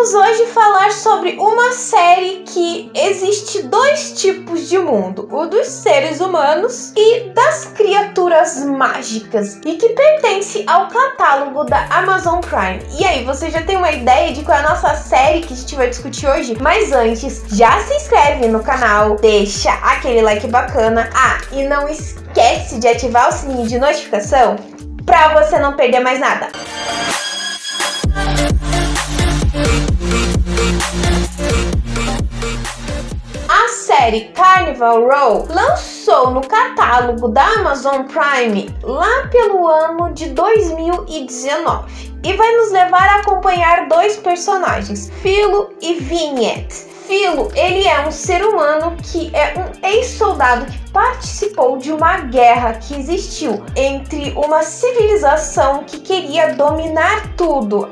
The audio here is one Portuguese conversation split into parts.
vamos hoje falar sobre uma série que existe dois tipos de mundo, o dos seres humanos e das criaturas mágicas, e que pertence ao catálogo da Amazon Prime. E aí, você já tem uma ideia de qual é a nossa série que a gente vai discutir hoje? Mas antes, já se inscreve no canal, deixa aquele like bacana, e não esquece de ativar o sininho de notificação para você não perder mais nada. A série Carnival Row lançou no catálogo da Amazon Prime lá pelo ano de 2019 e vai nos levar a acompanhar dois personagens, Philo e Vignette. Philo, ele é um ser humano que é um ex-soldado que participou de uma guerra que existiu entre uma civilização que queria dominar tudo,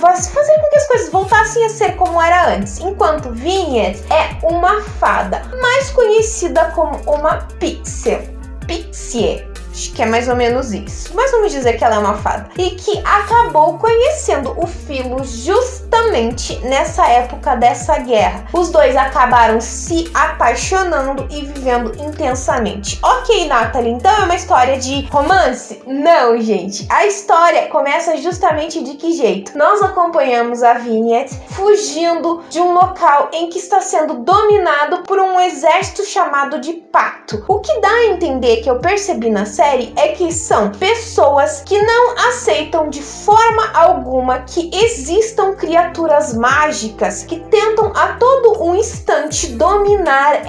fazer com que as coisas voltassem a ser como era antes, enquanto Vignette é uma fada, mais conhecida como uma pixie, acho que é mais ou menos isso, mas vamos dizer que ela é uma fada, e que acabou conhecendo o Philo justamente nessa época dessa guerra. Os dois acabaram se apaixonando e vivendo intensamente. Ok, Nathalie, então é uma história de romance? Não, gente, a história começa justamente de que jeito? Nós acompanhamos a Vignette fugindo de um local em que está sendo dominado por um exército chamado de Pacto. O que dá a entender, que eu percebi na série, é que são pessoas que não aceitam de forma alguma que existam criaturas mágicas que tentam a todo um instante dominar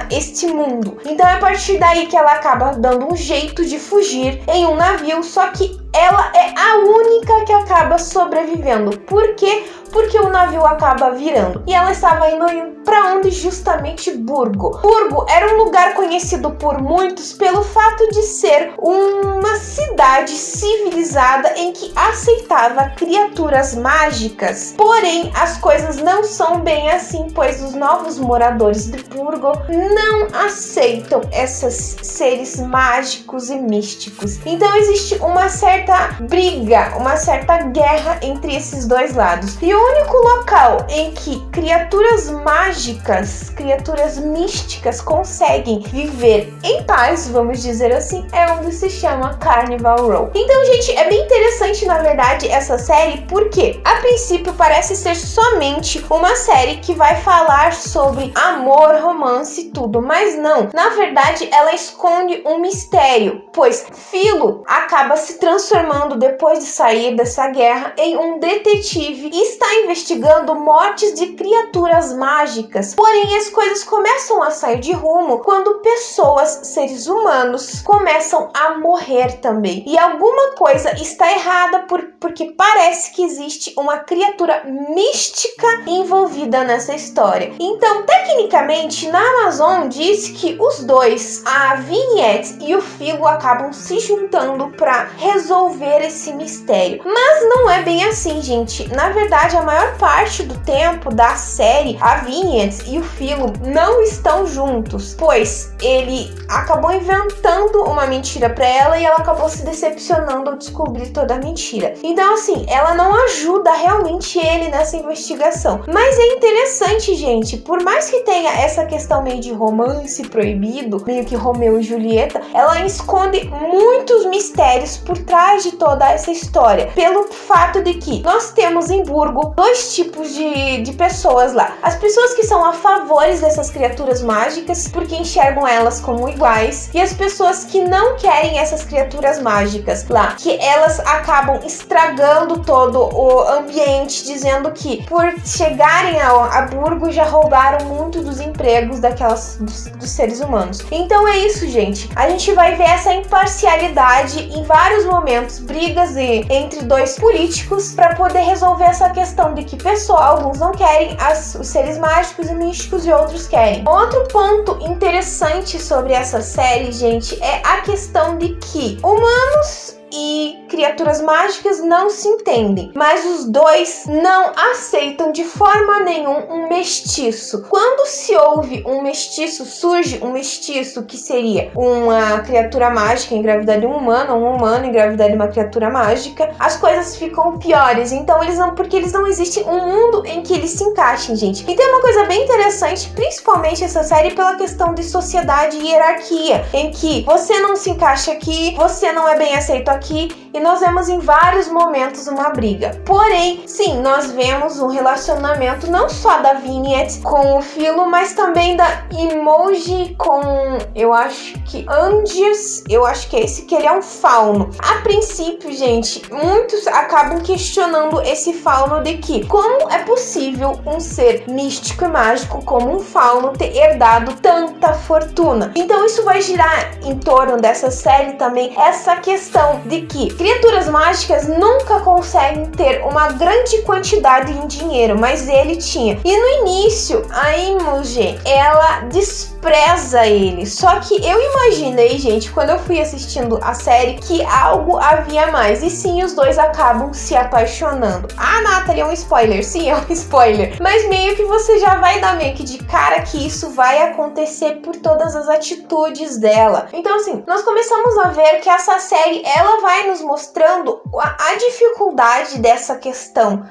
este mundo. Então é a partir daí que ela acaba dando um jeito de fugir em um navio, só que ela é a única que acaba sobrevivendo. Por quê? Porque o navio acaba virando. E ela estava indo para onde? Justamente Burgo. Burgo era um lugar conhecido por muitos pelo fato de ser uma cidade civilizada em que aceitava criaturas mágicas. Porém, as coisas não são bem assim, pois os novos moradores de Burgo não aceitam esses seres mágicos e místicos. Então existe uma certa briga, uma certa guerra entre esses dois lados. E o único local em que criaturas mágicas, criaturas místicas conseguem viver em paz, vamos dizer assim, é onde se chama Carnival Row. Então, gente, é bem interessante, na verdade, essa série, porque a princípio parece ser somente uma série que vai falar sobre amor, romance e tudo, mas não. Na verdade, ela esconde um mistério, pois Philo acaba se transformando, depois de sair dessa guerra, em um detetive e está investigando mortes de criaturas mágicas. Porém, as coisas começam a sair de rumo quando pessoas, seres humanos, começam a morrer também. E alguma coisa está errada porque parece que existe uma criatura mística envolvida nessa história. Então, tecnicamente, na Amazon diz que os dois, a Vignette e o Philo, acabam se juntando para resolver esse mistério. Mas não é bem assim, gente. Na verdade, a maior parte do tempo da série, a Vignette e o Philo não estão juntos, pois ele acabou inventando uma mentira para ela e ela acabou se decepcionando ao descobrir toda a mentira. Então, assim, ela não ajuda realmente ele nessa investigação. Mas é interessante, gente, por mais que tenha essa questão meio de romance proibido, meio que Romeu e Julieta, ela esconde muitos mistérios por trás de toda essa história, pelo fato de que nós temos em Burgo dois tipos de pessoas lá. As pessoas que são a favores dessas criaturas mágicas porque enxergam elas como iguais, e as pessoas que não querem essas criaturas mágicas lá, que elas acabam estragando todo o ambiente, dizendo que por chegarem a Burgo já roubaram muito dos empregos dos seres humanos. Então é isso, gente. A gente vai ver essa imparcialidade em vários momentos, brigas entre dois políticos para poder resolver essa questão de que alguns não querem os seres mágicos e místicos e outros querem. Outro ponto interessante sobre essa série, gente, é a questão de que humanos e criaturas mágicas não se entendem, mas os dois não aceitam de forma nenhuma um mestiço. Quando se ouve um mestiço, surge um mestiço que seria uma criatura mágica engravidar de um humano engravidar de uma criatura mágica, as coisas ficam piores. Então porque eles não existem um mundo em que eles se encaixem, gente. E tem uma coisa bem interessante, principalmente essa série, pela questão de sociedade e hierarquia, em que você não se encaixa aqui, você não é bem aceito aqui, e nós vemos em vários momentos uma briga. Porém, sim, nós vemos um relacionamento não só da Vignette com o Philo, mas também da Imogen com, eu acho que Andias, eu acho que é esse, que ele é um fauno. A princípio, gente, muitos acabam questionando esse fauno de que como é possível um ser místico e mágico como um fauno ter herdado tanta fortuna. Então isso vai girar em torno dessa série também essa questão de que criaturas mágicas nunca conseguem ter uma grande quantidade em dinheiro, mas ele tinha. E no início, a Imogen, ela despreza ele. Só que eu imaginei, gente, quando eu fui assistindo a série, que algo havia mais. E sim, os dois acabam se apaixonando. Ah, Nathalie, é um spoiler. Sim, é um spoiler. Mas meio que você já vai dar meio que de cara que isso vai acontecer por todas as atitudes dela. Então, assim, nós começamos a ver que essa série, ela vai nos mostrando a dificuldade dessa questão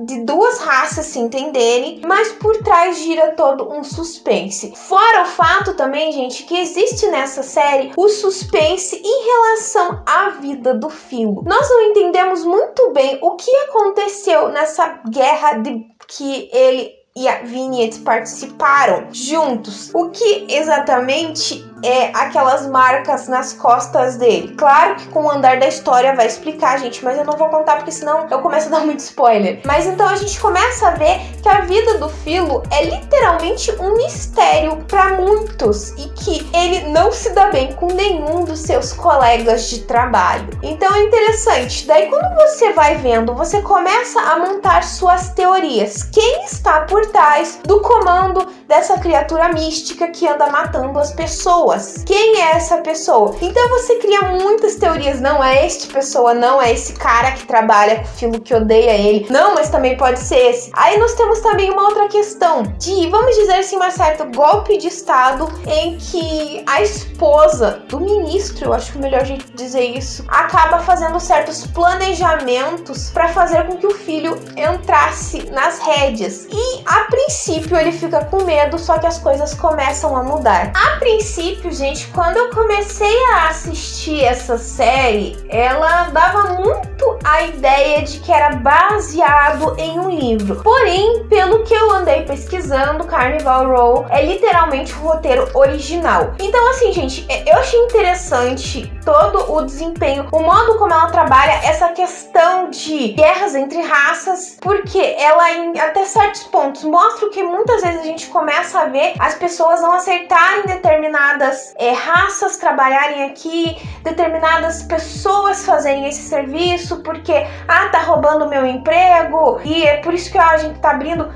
de duas raças se entenderem, mas por trás gira todo um suspense. Fora o fato também, gente, que existe nessa série o suspense em relação à vida do Philo. Nós não entendemos muito bem o que aconteceu nessa guerra que ele e a Vignette participaram juntos. O que exatamente é aquelas marcas nas costas dele? Claro que com o andar da história vai explicar, gente, mas eu não vou contar porque senão eu começo a dar muito spoiler. Mas então a gente começa a ver que a vida do Philo é literalmente um mistério para muitos e que ele não se dá bem com nenhum dos seus colegas de trabalho. Então é interessante. Daí quando você vai vendo, você começa a montar suas teorias. Quem está por trás do comando dessa criatura mística que anda matando as pessoas? Quem é essa pessoa? Então você cria muitas teorias. Não é este pessoa, não é esse cara que trabalha com o Philo que odeia ele. Não, mas também pode ser esse. Aí nós temos também uma outra questão de, vamos dizer assim, um certo golpe de estado em que a esposa do ministro, eu acho que é o melhor jeito de dizer isso, acaba fazendo certos planejamentos para fazer com que o filho entrasse nas rédeas. E a princípio ele fica com medo, só que as coisas começam a mudar. A princípio, gente, quando eu comecei a assistir essa série, ela dava muito a ideia de que era baseado em um livro. Porém, pelo que eu andei pesquisando, Carnival Row é literalmente o roteiro original. Então, assim, gente, eu achei interessante todo o desempenho, o modo como ela trabalha essa questão de guerras entre raças, porque ela, em até certos pontos, mostra que muitas vezes a gente começa a ver as pessoas não aceitarem determinadas raças trabalharem aqui, determinadas pessoas fazerem esse serviço, porque, tá roubando meu emprego, e é por isso que a gente tá abrindo,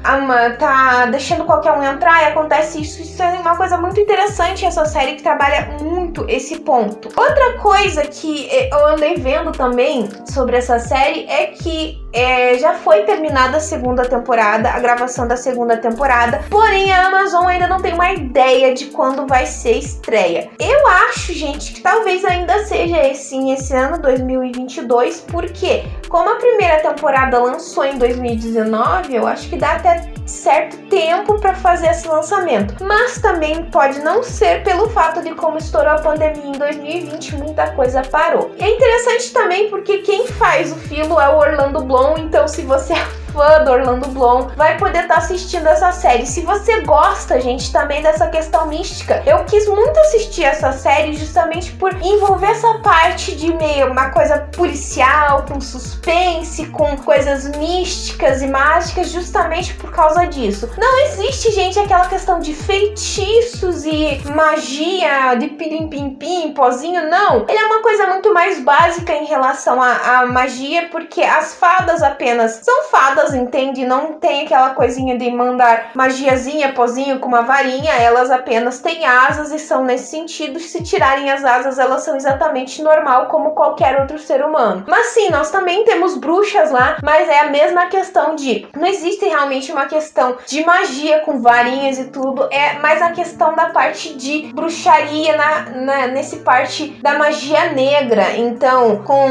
tá deixando qualquer um entrar, e acontece isso. Isso é uma coisa muito interessante, essa série que trabalha muito esse ponto. Outra coisa que eu andei vendo também sobre essa série é que já foi terminada a segunda temporada, a gravação da segunda temporada, porém a Amazon ainda não tem uma ideia de quando vai ser estreia. Eu acho, gente, que talvez ainda seja esse ano, 2022, porque como a primeira temporada lançou em 2019, eu acho que dá até certo tempo para fazer esse lançamento, mas também pode não ser pelo fato de como estourou a pandemia em 2020, muita coisa parou. E é interessante também porque quem faz o Philo é o Orlando Bloom, então se você é fã do Orlando Bloom, vai poder estar assistindo essa série. Se você gosta, gente, também dessa questão mística, eu quis muito assistir essa série justamente por envolver essa parte de meio uma coisa policial, com suspense, com coisas místicas e mágicas, justamente por causa disso. Não existe, gente, aquela questão de feitiços e magia, de pirim-pim-pim, pozinho, não. Ele é uma coisa muito mais básica em relação à magia, porque as fadas apenas são fadas, elas, entende? Não tem aquela coisinha de mandar magiazinha, pozinho com uma varinha, elas apenas têm asas e são nesse sentido, se tirarem as asas, elas são exatamente normal como qualquer outro ser humano. Mas sim, nós também temos bruxas lá, mas é a mesma questão de, não existe realmente uma questão de magia com varinhas e tudo, é mais a questão da parte de bruxaria nesse parte da magia negra, então com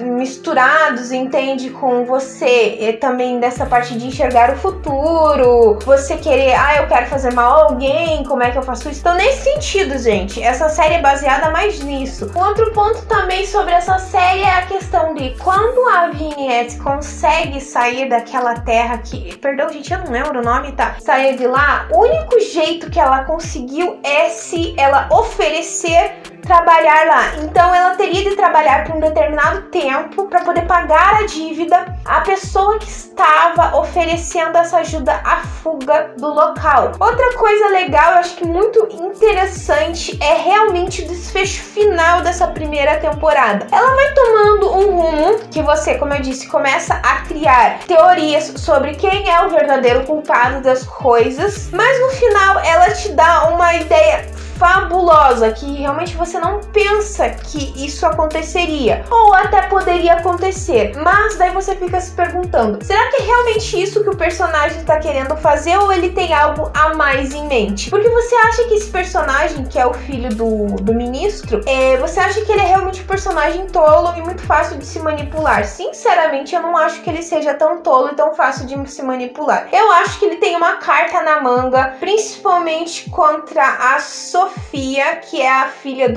misturados, entende, com você, e também dessa parte de enxergar o futuro, você querer, eu quero fazer mal a alguém, como é que eu faço isso? Então nesse sentido, gente, essa série é baseada mais nisso. Um outro ponto também sobre essa série é a questão de quando a Vignette consegue sair daquela terra que, perdão gente, eu não lembro o nome, tá? Sair de lá, o único jeito que ela conseguiu é se ela oferecer trabalhar lá. Então ela teria de trabalhar por um determinado tempo para poder pagar a dívida à pessoa que estava oferecendo essa ajuda à fuga do local. Outra coisa legal, eu acho que muito interessante, é realmente o desfecho final dessa primeira temporada. Ela vai tomando um rumo que você, como eu disse, começa a criar teorias sobre quem é o verdadeiro culpado das coisas, mas no final ela te dá uma ideia fabulosa, que realmente você não pensa que isso aconteceria, ou até poderia acontecer, mas daí você fica se perguntando, será que é realmente isso que o personagem está querendo fazer, ou ele tem algo a mais em mente? Porque você acha que esse personagem, que é o filho do ministro, você acha que ele é realmente um personagem tolo e muito fácil de se manipular? Sinceramente, eu não acho que ele seja tão tolo e tão fácil de se manipular. Eu acho que ele tem uma carta na manga, principalmente contra a Sofia, que é a filha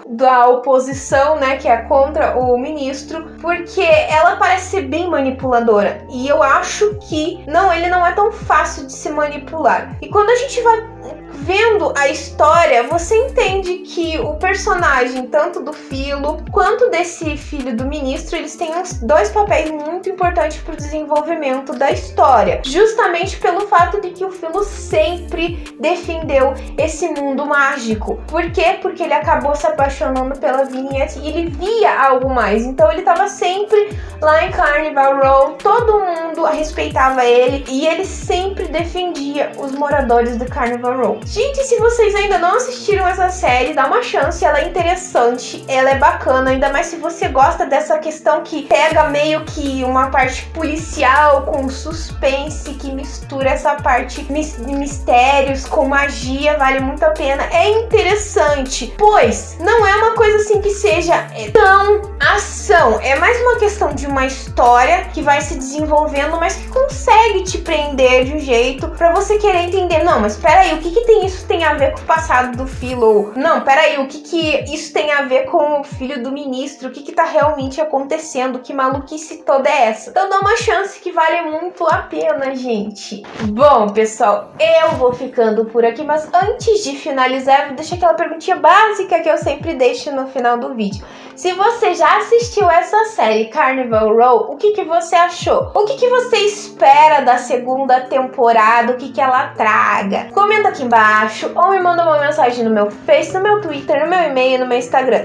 da oposição, né, que é contra o ministro, porque ela parece ser bem manipuladora, e eu acho que ele não é tão fácil de se manipular. E quando a gente vai vendo a história, você entende que o personagem, tanto do Filo quanto desse filho do ministro, eles têm dois papéis muito importantes para o desenvolvimento da história, justamente pelo fato de que o Filo sempre defendeu esse mundo mágico. Por quê? Porque ele acabou se apaixonando pela Vignette e ele via algo mais, então ele estava sempre lá em Carnival Row, todo mundo respeitava ele e ele sempre defendia os moradores do Carnival Row. Gente, se vocês ainda não assistiram essa série, dá uma chance, ela é interessante, ela é bacana, ainda mais se você gosta dessa questão que pega meio que uma parte policial com suspense, que mistura essa parte de mistérios com magia, vale muito a pena. É interessante, pois não é uma coisa assim que seja tão ação, é mais uma questão de uma história que vai se desenvolvendo, mas que consegue te prender de um jeito pra você querer entender, não, mas peraí, o que isso tem a ver com o passado do Filo? Não, peraí, o que isso tem a ver com o filho do ministro? O que tá realmente acontecendo? Que maluquice toda é essa? Então dá uma chance que vale muito a pena, gente. Bom, pessoal, eu vou ficando por aqui, mas antes de finalizar, eu vou deixar aquela perguntinha básica que eu sempre deixo no final do vídeo. Se você já assistiu essa série Carnival Row, o que você achou? O que você espera da segunda temporada? O que ela traga? Comenta aqui embaixo ou me manda uma mensagem no meu Face, no meu Twitter, no meu e-mail, no meu Instagram.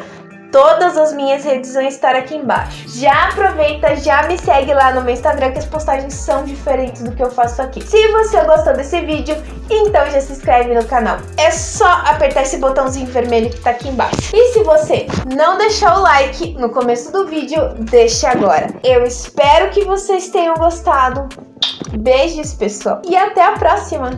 Todas as minhas redes vão estar aqui embaixo. Já aproveita, já me segue lá no meu Instagram, que as postagens são diferentes do que eu faço aqui. Se você gostou desse vídeo, então já se inscreve no canal. É só apertar esse botãozinho vermelho que tá aqui embaixo. E se você não deixou o like no começo do vídeo, deixe agora. Eu espero que vocês tenham gostado. Beijos, pessoal. E até a próxima!